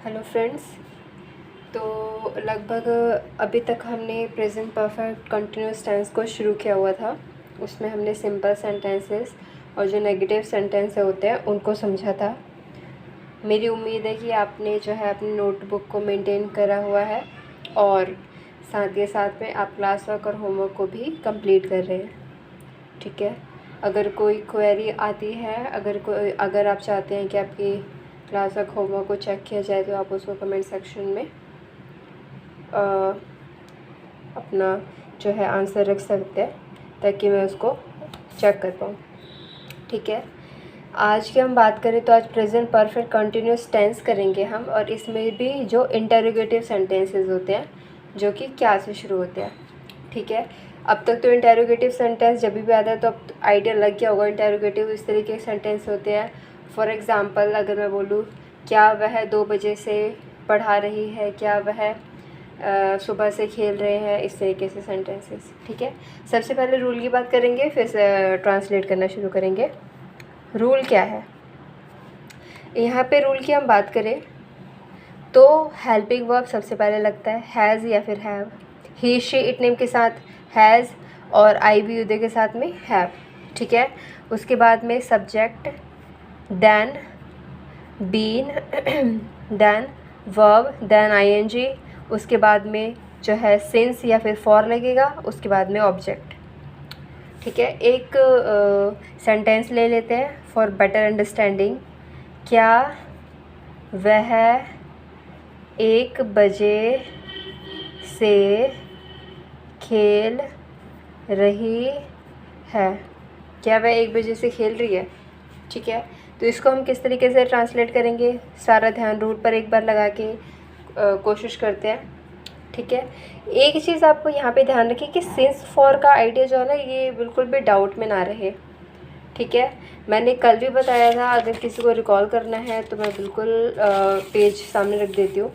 Hello friends. तो लगभग अभी तक हमने प्रेजेंट परफेक्ट कंटिन्यूस टेंस को शुरू किया हुआ था। उसमें हमने सिंपल सेंटेंसेस और जो नेगेटिव सेंटेंस होते हैं उनको समझा था। मेरी उम्मीद है कि आपने जो है अपनी नोटबुक को मेंटेन करा हुआ है और साथ के साथ में आप क्लास वर्क और होमवर्क को भी कंप्लीट कर रहे हैं। ठीक है, अगर कोई क्वेरी आती है, अगर आप चाहते हैं कि आपकी क्लास वर्क होमवर्क को चेक किया जाए तो आप उसको कमेंट सेक्शन में अपना जो है आंसर रख सकते हैं ताकि मैं उसको चेक कर पाऊँ। ठीक है, आज की हम बात करें तो आज प्रेजेंट परफेक्ट कंटिन्यूस टेंस करेंगे हम, और इसमें भी जो इंटरोगेटिव सेंटेंसेस होते हैं जो कि क्या से शुरू होते हैं। ठीक है, अब तक तो इंटरोगेटिव सेंटेंस जब भी आता है तो अब आइडिया लग गया होगा इंटरोगेटिव इस तरीके के सेंटेंस होते हैं। फॉर एग्ज़ाम्पल अगर मैं बोलूँ क्या वह 2 बजे से पढ़ा रही है, क्या वह सुबह से खेल रहे हैं, इस तरीके से सेंटेंसेस। ठीक है, सबसे पहले रूल की बात करेंगे, फिर से ट्रांसलेट करना शुरू करेंगे। रूल क्या है यहाँ पे? रूल की हम बात करें तो हेल्पिंग वर्ब सबसे पहले लगता है, हैज़ या फिर have. He she it name के साथ हैज़ और आई बी उदय के साथ में हैव। ठीक है, उसके बाद में subject, then been, then verb, then ING, उसके बाद में जो है सिंस या फिर फॉर लगेगा, उसके बाद में ऑब्जेक्ट। ठीक है, एक सेंटेंस ले लेते हैं फॉर बेटर अंडरस्टैंडिंग। क्या वह 1 बजे से खेल रही है? क्या वह 1 बजे से खेल रही है? ठीक है, तो इसको हम किस तरीके से ट्रांसलेट करेंगे, सारा ध्यान रूल पर एक बार लगा के कोशिश करते हैं। ठीक है, एक चीज़ आपको यहाँ पे ध्यान रखिए कि सिंस फॉर का आइडिया जो है ना, ये बिल्कुल भी डाउट में ना रहे। ठीक है, मैंने कल भी बताया था, अगर किसी को रिकॉल करना है तो मैं बिल्कुल पेज सामने रख देती हूँ,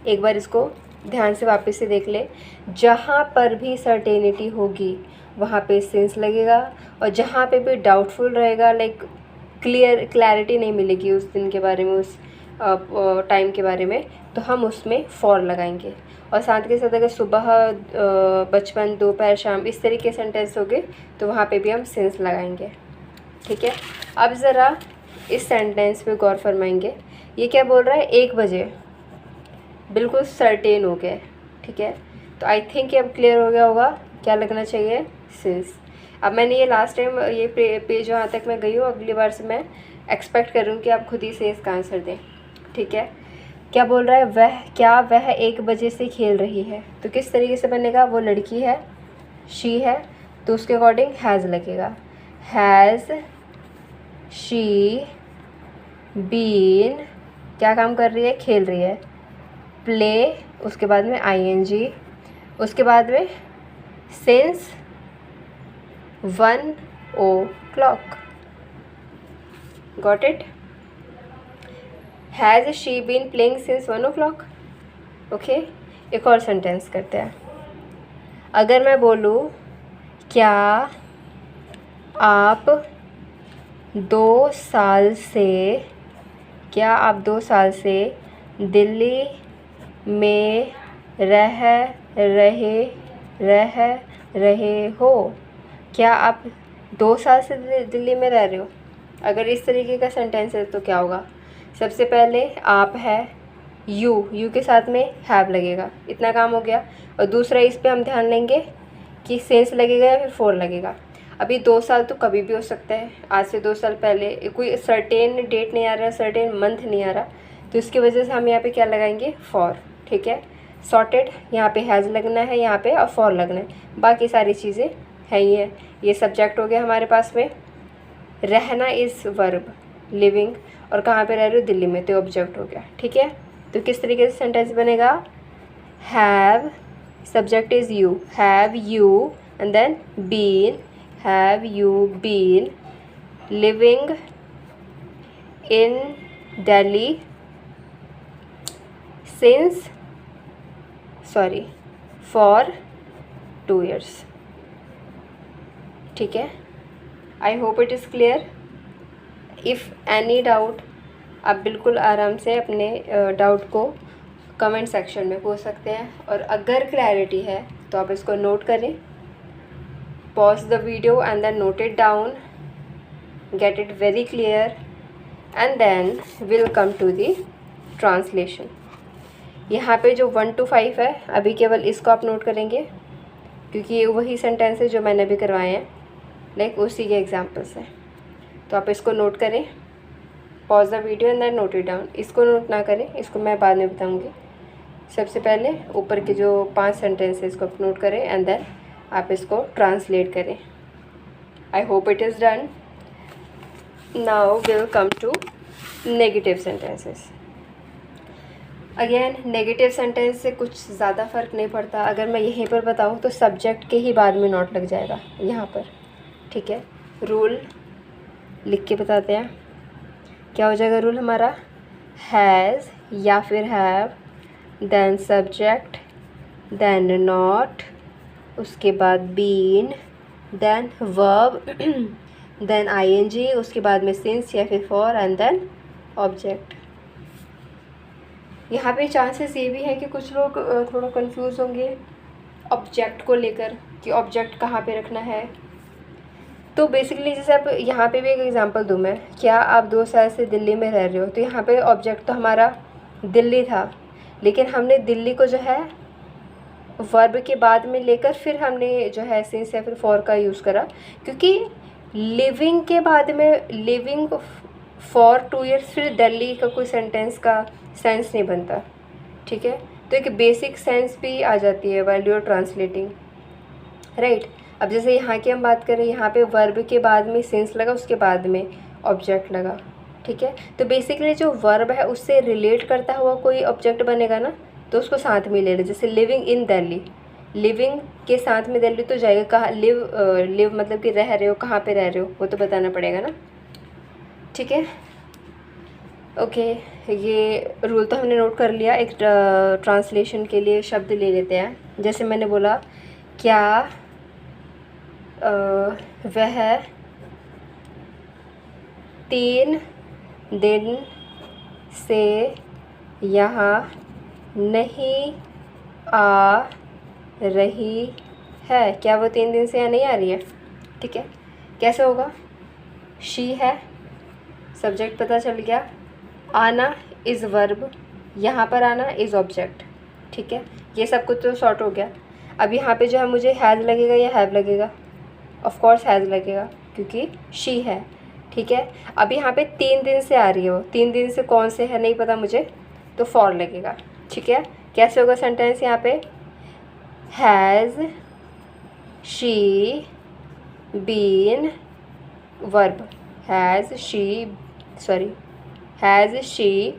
एक बार इसको ध्यान से वापस से देख ले। जहाँ पर भी सर्टेनिटी होगी वहाँ पे सिंस लगेगा, और जहाँ पे भी डाउटफुल रहेगा, लाइक क्लैरिटी नहीं मिलेगी उस दिन के बारे में, उस टाइम के बारे में, तो हम उसमें फॉर लगाएंगे। और साथ के साथ अगर सुबह, बचपन, दोपहर, शाम, इस तरीके सेंटेंस हो गए तो वहाँ पे भी हम सिंस लगाएंगे। ठीक है, अब ज़रा इस सेंटेंस पे गौर फरमाएंगे। ये क्या बोल रहा है? 1 बजे, बिल्कुल सर्टेन हो गया। ठीक है, तो आई थिंक ये अब क्लियर हो गया होगा क्या लगना चाहिए, सिंस। अब मैंने ये लास्ट टाइम ये पेज जहाँ तक मैं गई हूँ, अगली बार से मैं एक्सपेक्ट करूँ कि आप खुद ही से इसका आंसर दें। ठीक है, क्या बोल रहा है? क्या वह 1 बजे से खेल रही है? तो किस तरीके से बनेगा? वो लड़की है, शी है, तो उसके अकॉर्डिंग हैज़ लगेगा। हैज़ शी बीन, क्या काम कर रही है? खेल रही है। प्ले, उसके बाद में आईएनजी, उसके बाद में since 1 o'clock। Got it? Has she been playing since 1 o'clock। Okay, एक और सेंटेंस करते हैं। अगर मैं बोलूँ क्या आप 2 साल से दिल्ली में रह रहे हो? क्या आप 2 साल से दिल्ली में रह रहे हो? अगर इस तरीके का सेंटेंस है तो क्या होगा? सबसे पहले आप है, यू के साथ में हैव लगेगा, इतना काम हो गया। और दूसरा, इस पे हम ध्यान देंगे कि सेंस लगेगा या फिर फॉर लगेगा। अभी 2 साल तो कभी भी हो सकता है, आज से 2 साल पहले, कोई सर्टेन डेट नहीं आ रहा, सर्टेन मंथ नहीं आ रहा, तो इसकी वजह से हम यहाँ पे क्या लगाएंगे? फॉर। ठीक है, सॉर्टेड। यहाँ पे हैज़ लगना है, यहाँ पे और फॉर लगना है, बाकी सारी चीज़ें है ही है। ये सब्जेक्ट हो गया हमारे पास में, रहना इज़ वर्ब, लिविंग, और कहाँ पे रह रहे हो? दिल्ली में, तो ऑब्जेक्ट हो गया। ठीक है, तो किस तरीके से सेंटेंस बनेगा? Have, subject is you, have you, and then been, have you been living in Delhi since for 2 years। ठीक है, I hope it is clear. If any doubt आप बिल्कुल आराम से अपने डाउट को कमेंट सेक्शन में पूछ सकते हैं, और अगर क्लैरिटी है तो आप इसको नोट करें, pause the video and then note it down, get it very clear, and then will come to the translation. यहाँ पे जो 1 to 5 है, अभी केवल इसको आप नोट करेंगे, क्योंकि ये वही सेंटेंस है जो मैंने अभी करवाए हैं, लाइक उसी के एग्जाम्पल्स हैं। तो आप इसको नोट करें, pause the video and then note it down. इसको नोट ना करें, इसको मैं बाद में बताऊँगी। सबसे पहले ऊपर के जो 5 सेंटेंस है इसको आप नोट करें एंड देन आप इसको ट्रांसलेट करें। I hope it is done. Now will come to negative sentences. Again negative sentence से कुछ ज़्यादा फ़र्क नहीं पड़ता। अगर मैं यहीं पर बताऊँ तो सब्जेक्ट के ही बाद में नोट लग जाएगा यहाँ पर, ठीक है। रूल लिख के बताते हैं, क्या हो जाएगा रूल हमारा, हैज़ या फिर have, then subject, then not, उसके बाद been, then verb, then ING, उसके बाद में सिंस या फिर फॉर, एंड देन ऑब्जेक्ट। यहाँ पे चांसेस ये भी हैं कि कुछ लोग थोड़ा कंफ्यूज होंगे ऑब्जेक्ट को लेकर कि ऑब्जेक्ट कहाँ पे रखना है। तो बेसिकली जैसे आप यहाँ पे भी एक एग्जांपल दूँ मैं, क्या आप 2 साल से दिल्ली में रह रहे हो, तो यहाँ पे ऑब्जेक्ट तो हमारा दिल्ली था, लेकिन हमने दिल्ली को जो है वर्ब के बाद में लेकर फिर हमने जो है सिंस या फिर फॉर का यूज़ करा, क्योंकि लिविंग के बाद में लिविंग फॉर 2 years फिर दिल्ली का कोई सेंटेंस का सेंस नहीं बनता, ठीक है। तो एक बेसिक सेंस भी आ जाती है while you are translating, right. अब जैसे यहाँ की हम बात करें, यहाँ पे वर्ब के बाद में सिंस लगा, उसके बाद में ऑब्जेक्ट लगा, ठीक है। तो बेसिकली जो वर्ब है उससे रिलेट करता हुआ कोई ऑब्जेक्ट बनेगा ना, तो उसको साथ में ले लें। जैसे लिविंग इन दिल्ली, लिविंग के साथ में दिल्ली तो जाएगा, कहाँ लिव मतलब कि रह रहे हो, कहाँ पे रह रहे हो वो तो बताना पड़ेगा ना, ठीक है। ओके, ये रूल तो हमने नोट कर लिया। एक ट्रांसलेशन के लिए शब्द ले लेते हैं। जैसे मैंने बोला, क्या वह 3 दिन से यहाँ नहीं आ रही है। क्या वो 3 दिन से यहाँ नहीं आ रही है, ठीक है। कैसे होगा, शी है, सब्जेक्ट पता चल गया, आना इज़ वर्ब, यहाँ पर आना इज़ ऑब्जेक्ट, ठीक है। ये सब कुछ तो शॉर्ट हो गया। अब यहाँ पे जो है मुझे हैज़ लगेगा या हैव लगेगा, ऑफ कोर्स हैज़ लगेगा क्योंकि शी है, ठीक है। अब यहाँ पे 3 दिन से आ रही है, वो 3 दिन से कौन से है नहीं पता मुझे, तो फॉर लगेगा, ठीक है। कैसे होगा सेंटेंस यहाँ पे, has she been verb, has she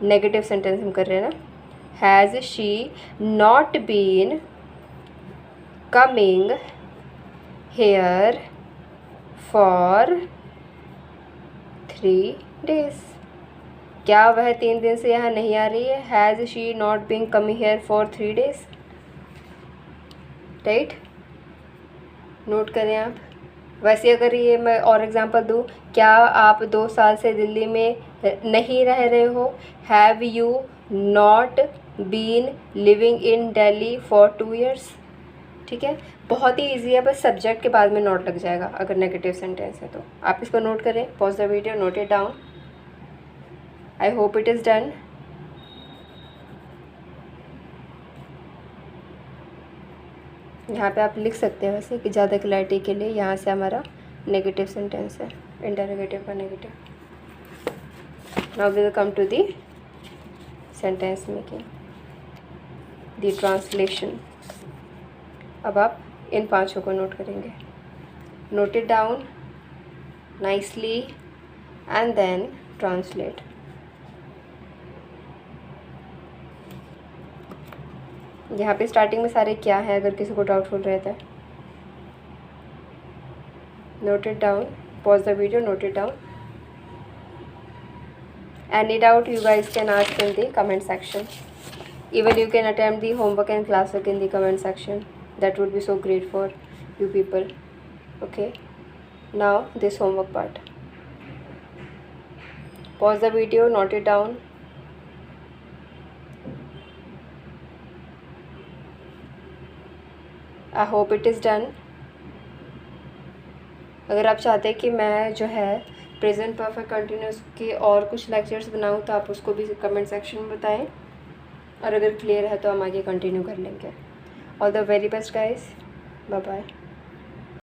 negative sentence हम कर रहे हैं ना, has she not been coming here for 3 days। क्या वह 3 दिन से यहाँ नहीं आ रही है, has she not been coming here for 3 days, right. Note करें आप। वैसे अगर ये मैं और एग्जांपल दूँ, क्या आप 2 साल से दिल्ली में नहीं रह रहे हो, have you not been living in Delhi for 2 years, ठीक है। बहुत ही ईजी है, बस सब्जेक्ट के बाद में नोट लग जाएगा अगर नेगेटिव सेंटेंस है तो। आप इसको नोट करें, pause the video, note it down. I hope it is done. यहाँ पे आप लिख सकते हैं वैसे कि ज़्यादा क्लैरिटी के लिए, यहाँ से हमारा नेगेटिव सेंटेंस है, इंटरोगेटिव का negative. Now we will come to the sentence making, the translation. अब आप इन 5 को नोट करेंगे, note it down nicely and then translate. यहाँ पे स्टार्टिंग में सारे क्या है, अगर किसी को डाउटफुल रहता है, note it down, pause the video, note it down. Any doubt you guys can ask in the comment section. Even you can attempt the homework and classwork in the comment section. That would be so great for you people. Okay, now this homework part. pause the video, note it down. I hope it is done. अगर आप चाहते हैं कि मैं जो है present perfect continuous के और कुछ लेक्चर्स बनाऊँ तो आप उसको भी कमेंट सेक्शन में बताएं, और अगर क्लियर है तो हम आगे कंटिन्यू कर लेंगे. All the very best guys, bye bye.